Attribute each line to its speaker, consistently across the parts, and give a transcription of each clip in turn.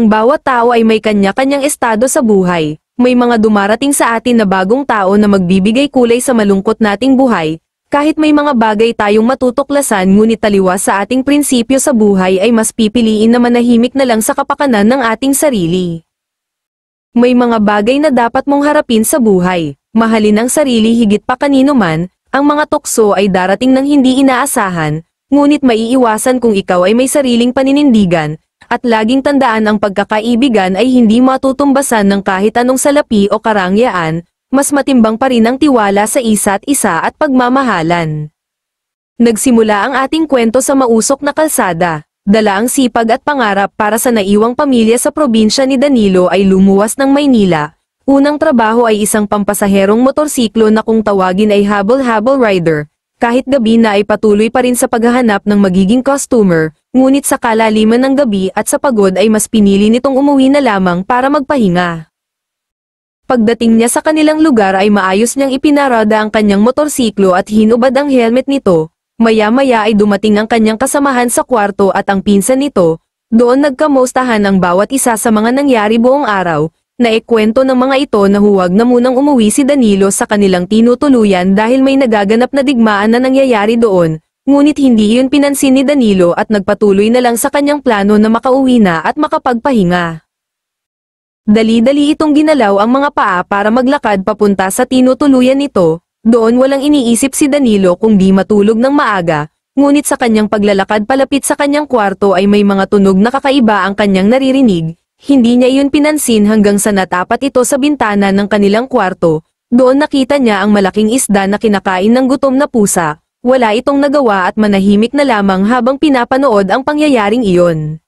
Speaker 1: Ang bawat tao ay may kanya-kanyang estado sa buhay. May mga dumarating sa atin na bagong tao na magbibigay kulay sa malungkot nating buhay. Kahit may mga bagay tayong matutuklasan ngunit taliwas sa ating prinsipyo sa buhay ay mas pipiliin na manahimik na lang sa kapakanan ng ating sarili. May mga bagay na dapat mong harapin sa buhay. Mahalin ang sarili higit pa kanino man. Ang mga tukso ay darating ng hindi inaasahan, ngunit maiiwasan kung ikaw ay may sariling paninindigan, at laging tandaan ang pagkakaibigan ay hindi matutumbasan ng kahit anong salapi o karangyaan, mas matimbang pa rin ang tiwala sa isa't isa at pagmamahalan. Nagsimula ang ating kwento sa mausok na kalsada. Dala ang sipag at pangarap para sa naiwang pamilya sa probinsya ni Danilo ay lumuwas ng Maynila. Unang trabaho ay isang pampasaherong motorsiklo na kung tawagin ay habol-habol rider. Kahit gabi na ay patuloy pa rin sa paghahanap ng magiging customer, ngunit sa kalaliman ng gabi at sa pagod ay mas pinili nitong umuwi na lamang para magpahinga. Pagdating niya sa kanilang lugar ay maayos niyang ipinarada ang kanyang motorsiklo at hinubad ang helmet nito. Maya-maya ay dumating ang kanyang kasamahan sa kwarto at ang pinsan nito. Doon nagkamustahan ang bawat isa sa mga nangyari buong araw. Naikwento ng mga ito na huwag na munang umuwi si Danilo sa kanilang tinutuluyan dahil may nagaganap na digmaan na nangyayari doon, ngunit hindi iyon pinansin ni Danilo at nagpatuloy na lang sa kanyang plano na makauwi na at makapagpahinga. Dali-dali itong ginalaw ang mga paa para maglakad papunta sa tinutuluyan nito, doon walang iniisip si Danilo kung di matulog ng maaga, ngunit sa kanyang paglalakad palapit sa kanyang kwarto ay may mga tunog na kakaiba ang kanyang naririnig. Hindi niya iyon pinansin hanggang sa natapat ito sa bintana ng kanilang kwarto. Doon nakita niya ang malaking isda na kinakain ng gutom na pusa. Wala itong nagawa at manahimik na lamang habang pinapanood ang pangyayaring iyon.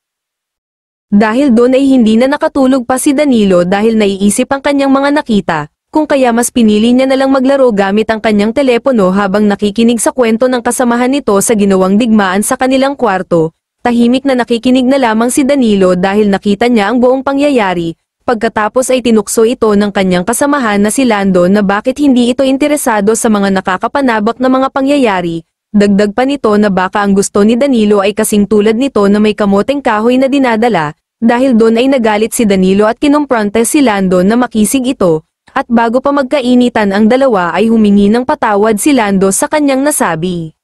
Speaker 1: Dahil doon ay hindi na nakatulog pa si Danilo dahil naiisip ang kanyang mga nakita, kung kaya mas pinili niya na lang maglaro gamit ang kanyang telepono habang nakikinig sa kwento ng kasamahan nito sa ginawang digmaan sa kanilang kwarto. Tahimik na nakikinig na lamang si Danilo dahil nakita niya ang buong pangyayari, pagkatapos ay tinukso ito ng kanyang kasamahan na si Lando na bakit hindi ito interesado sa mga nakakapanabak na mga pangyayari, dagdag pa nito na baka ang gusto ni Danilo ay kasing tulad nito na may kamoteng kahoy na dinadala, dahil doon ay nagalit si Danilo at kinumpronte si Lando na makisig ito, at bago pa magkainitan ang dalawa ay humingi ng patawad si Lando sa kanyang nasabi.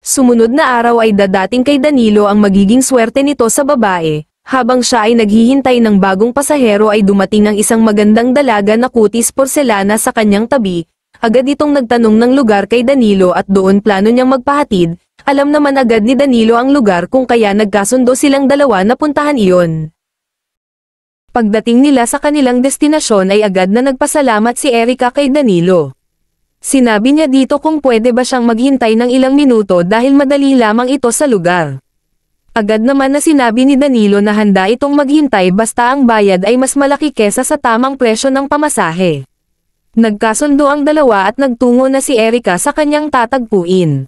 Speaker 1: Sumunod na araw ay dadating kay Danilo ang magiging swerte nito sa babae. Habang siya ay naghihintay ng bagong pasahero ay dumating ang isang magandang dalaga na kutis porselana sa kanyang tabi. Agad itong nagtanong ng lugar kay Danilo at doon plano niyang magpahatid. Alam naman agad ni Danilo ang lugar kung kaya nagkasundo silang dalawa na puntahan iyon. Pagdating nila sa kanilang destinasyon ay agad na nagpasalamat si Erica kay Danilo. Sinabi niya dito kung pwede ba siyang maghintay ng ilang minuto dahil madali lamang ito sa lugar. Agad naman na sinabi ni Danilo na handa itong maghintay basta ang bayad ay mas malaki kesa sa tamang presyo ng pamasahe. Nagkasundo ang dalawa at nagtungo na si Erica sa kanyang tatagpuin.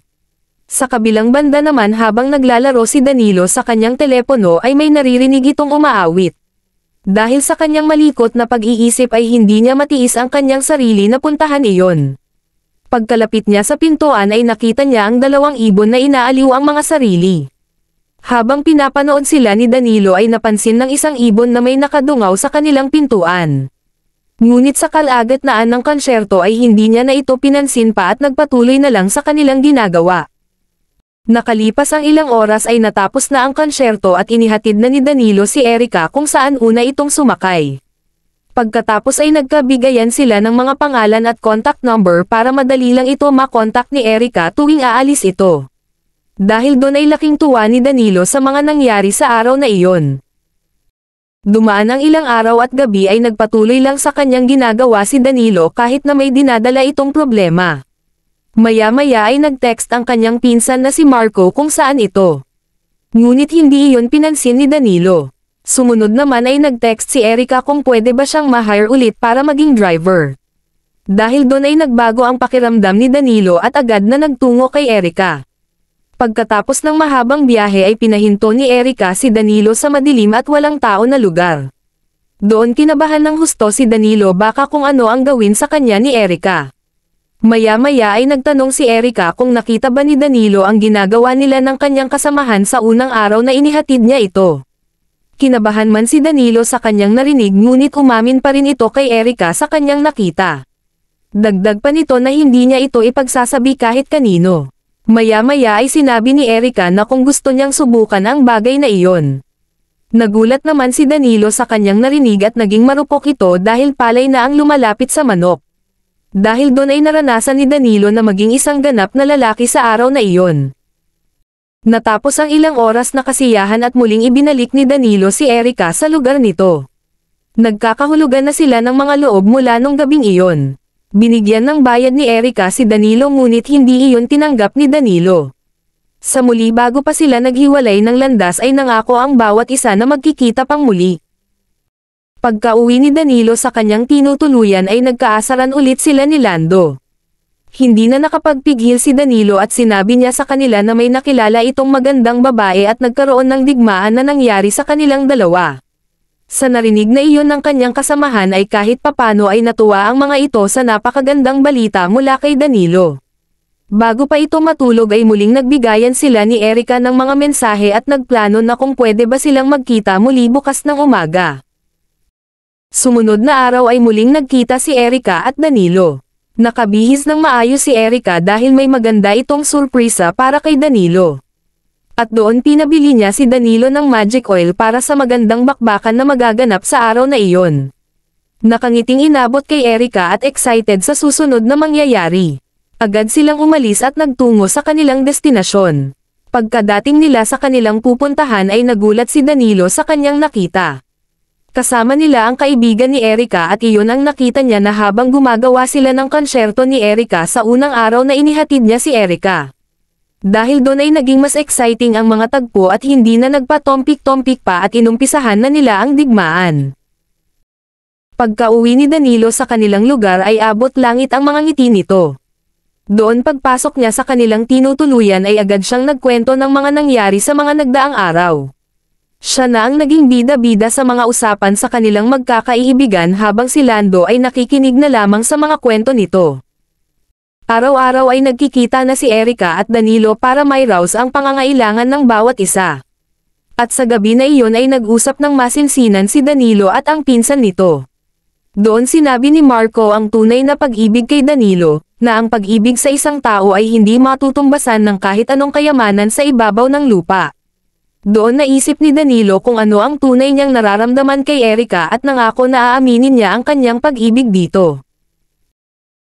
Speaker 1: Sa kabilang banda naman habang naglalaro si Danilo sa kanyang telepono ay may naririnig itong umaawit. Dahil sa kanyang malikot na pag-iisip ay hindi niya matiis ang kanyang sarili na puntahan iyon. Pagkalapit niya sa pintuan ay nakita niya ang dalawang ibon na inaaliw ang mga sarili. Habang pinapanood sila ni Danilo ay napansin ng isang ibon na may nakadungaw sa kanilang pintuan. Ngunit sa kalagitnaan ng konsyerto ay hindi niya na ito pinansin pa at nagpatuloy na lang sa kanilang ginagawa. Nakalipas ang ilang oras ay natapos na ang konsyerto at inihatid na ni Danilo si Erica kung saan una itong sumakay. Pagkatapos ay nagkabigayan sila ng mga pangalan at contact number para madali lang ito makontak ni Erica tuwing aalis ito. Dahil doon ay laking tuwa ni Danilo sa mga nangyari sa araw na iyon. Dumaan ang ilang araw at gabi ay nagpatuloy lang sa kanyang ginagawa si Danilo kahit na may dinadala itong problema. Maya-maya ay nag-text ang kanyang pinsan na si Marco kung saan ito. Ngunit hindi iyon pinansin ni Danilo. Sumunod naman ay nag-text si Erica kung pwede ba siyang ma-hire ulit para maging driver. Dahil doon ay nagbago ang pakiramdam ni Danilo at agad na nagtungo kay Erica. Pagkatapos ng mahabang biyahe ay pinahinto ni Erica si Danilo sa madilim at walang tao na lugar. Doon kinabahan ng husto si Danilo baka kung ano ang gawin sa kanya ni Erica. Maya-maya ay nagtanong si Erica kung nakita ba ni Danilo ang ginagawa nila ng kanyang kasamahan sa unang araw na inihatid niya ito. Kinabahan man si Danilo sa kanyang narinig ngunit umamin pa rin ito kay Erika sa kanyang nakita. Dagdag pa nito na hindi niya ito ipagsasabi kahit kanino. Maya-maya ay sinabi ni Erika na kung gusto niyang subukan ang bagay na iyon. Nagulat naman si Danilo sa kanyang narinig at naging marupok ito dahil palay na ang lumalapit sa manok. Dahil doon ay naranasan ni Danilo na maging isang ganap na lalaki sa araw na iyon. Natapos ang ilang oras na kasiyahan at muling ibinalik ni Danilo si Erika sa lugar nito. Nagkakahulugan na sila ng mga loob mula nung gabing iyon. Binigyan ng bayad ni Erika si Danilo ngunit hindi iyon tinanggap ni Danilo. Sa muli bago pa sila naghiwalay ng landas ay nangako ang bawat isa na magkikita pang muli. Pagka-uwi ni Danilo sa kanyang tinutuluyan ay nagkaasaran ulit sila ni Lando. Hindi na nakapagpigil si Danilo at sinabi niya sa kanila na may nakilala itong magandang babae at nagkaroon ng digmaan na nangyari sa kanilang dalawa. Sa narinig na iyon ng kanyang kasamahan ay kahit papano ay natuwa ang mga ito sa napakagandang balita mula kay Danilo. Bago pa ito matulog ay muling nagbigayan sila ni Erika ng mga mensahe at nagplano na kung pwede ba silang magkita muli bukas ng umaga. Sumunod na araw ay muling nagkita si Erika at Danilo. Nakabihis ng maayos si Erika dahil may maganda itong surpresa para kay Danilo. At doon pinabili niya si Danilo ng magic oil para sa magandang bakbakan na magaganap sa araw na iyon. Nakangiting inabot kay Erika at excited sa susunod na mangyayari. Agad silang umalis at nagtungo sa kanilang destinasyon. Pagkadating nila sa kanilang pupuntahan ay nagulat si Danilo sa kanyang nakita. Kasama nila ang kaibigan ni Erika at iyon ang nakita niya na habang gumagawa sila ng konsyerto ni Erika sa unang araw na inihatid niya si Erika. Dahil doon ay naging mas exciting ang mga tagpo at hindi na nagpatompik-tompik pa at inumpisahan na nila ang digmaan. Pagka-uwi ni Danilo sa kanilang lugar ay abot langit ang mga ngiti nito. Doon pagpasok niya sa kanilang tinutuluyan ay agad siyang nagkwento ng mga nangyari sa mga nagdaang araw. Siya na ang naging bida-bida sa mga usapan sa kanilang magkakaibigan habang si Lando ay nakikinig na lamang sa mga kwento nito. Araw-araw ay nagkikita na si Erika at Danilo para may-rouse ang pangangailangan ng bawat isa. At sa gabi na iyon ay nag-usap ng masinsinan si Danilo at ang pinsan nito. Doon sinabi ni Marco ang tunay na pag-ibig kay Danilo, na ang pag-ibig sa isang tao ay hindi matutumbasan ng kahit anong kayamanan sa ibabaw ng lupa. Doon naisip ni Danilo kung ano ang tunay niyang nararamdaman kay Erika at nangako na aaminin niya ang kanyang pag-ibig dito.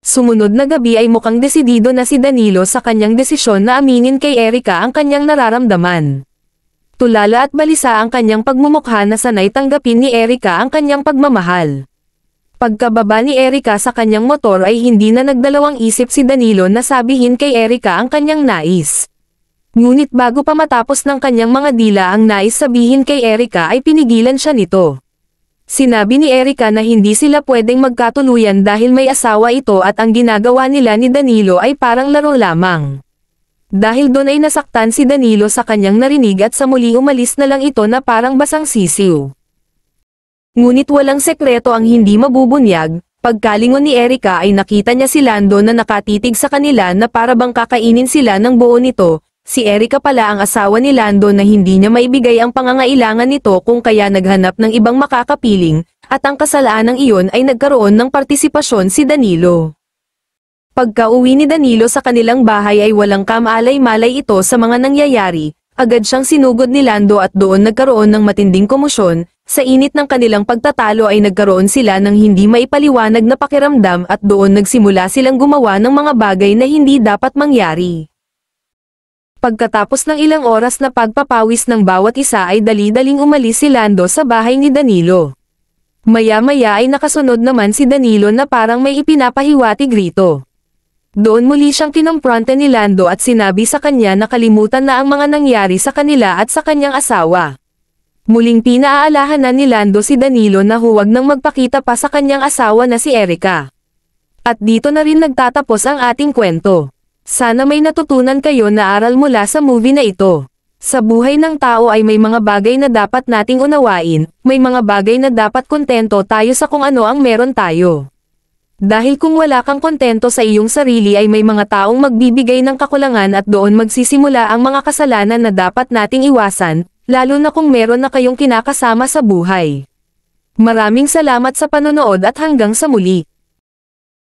Speaker 1: Sumunod na gabi ay mukhang desidido na si Danilo sa kanyang desisyon na aminin kay Erika ang kanyang nararamdaman. Tulala at balisa ang kanyang pagmumukha na sanay tanggapin ni Erika ang kanyang pagmamahal. Pagkababa ni Erika sa kanyang motor ay hindi na nagdalawang isip si Danilo na sabihin kay Erika ang kanyang nais. Ngunit bago pa matapos ng kanyang mga dila ang nais sabihin kay Erika ay pinigilan siya nito. Sinabi ni Erika na hindi sila pwedeng magkatuluyan dahil may asawa ito at ang ginagawa nila ni Danilo ay parang laro lamang. Dahil doon ay nasaktan si Danilo sa kanyang narinig at sa muli umalis na lang ito na parang basang sisiw. Ngunit walang sekreto ang hindi mabubunyag, pagkalingon ni Erika ay nakita niya si Lando na nakatitig sa kanila na para bang kakainin sila ng buo nito. Si Erika pala ang asawa ni Lando na hindi niya maibigay ang pangangailangan nito kung kaya naghanap ng ibang makakapiling, at ang kasalanan iyon ay nagkaroon ng partisipasyon si Danilo. Pagka-uwi ni Danilo sa kanilang bahay ay walang kamalay-malay ito sa mga nangyayari, agad siyang sinugod ni Lando at doon nagkaroon ng matinding komosyon. Sa init ng kanilang pagtatalo ay nagkaroon sila ng hindi maipaliwanag na pakiramdam at doon nagsimula silang gumawa ng mga bagay na hindi dapat mangyari. Pagkatapos ng ilang oras na pagpapawis ng bawat isa ay dali-daling umalis si Lando sa bahay ni Danilo. Maya-maya ay nakasunod naman si Danilo na parang may ipinapahiwatig rito. Doon muli siyang kinompronte ni Lando at sinabi sa kanya na kalimutan na ang mga nangyari sa kanila at sa kanyang asawa. Muling pinaaalahanan ni Lando si Danilo na huwag nang magpakita pa sa kanyang asawa na si Erika. At dito na rin nagtatapos ang ating kwento. Sana may natutunan kayo na aral mula sa movie na ito. Sa buhay ng tao ay may mga bagay na dapat nating unawain, may mga bagay na dapat kontento tayo sa kung ano ang meron tayo. Dahil kung wala kang kontento sa iyong sarili ay may mga taong magbibigay ng kakulangan at doon magsisimula ang mga kasalanan na dapat nating iwasan. lalo na kung meron na kayong kinakasama sa buhay. Maraming salamat sa panonood at hanggang sa muli.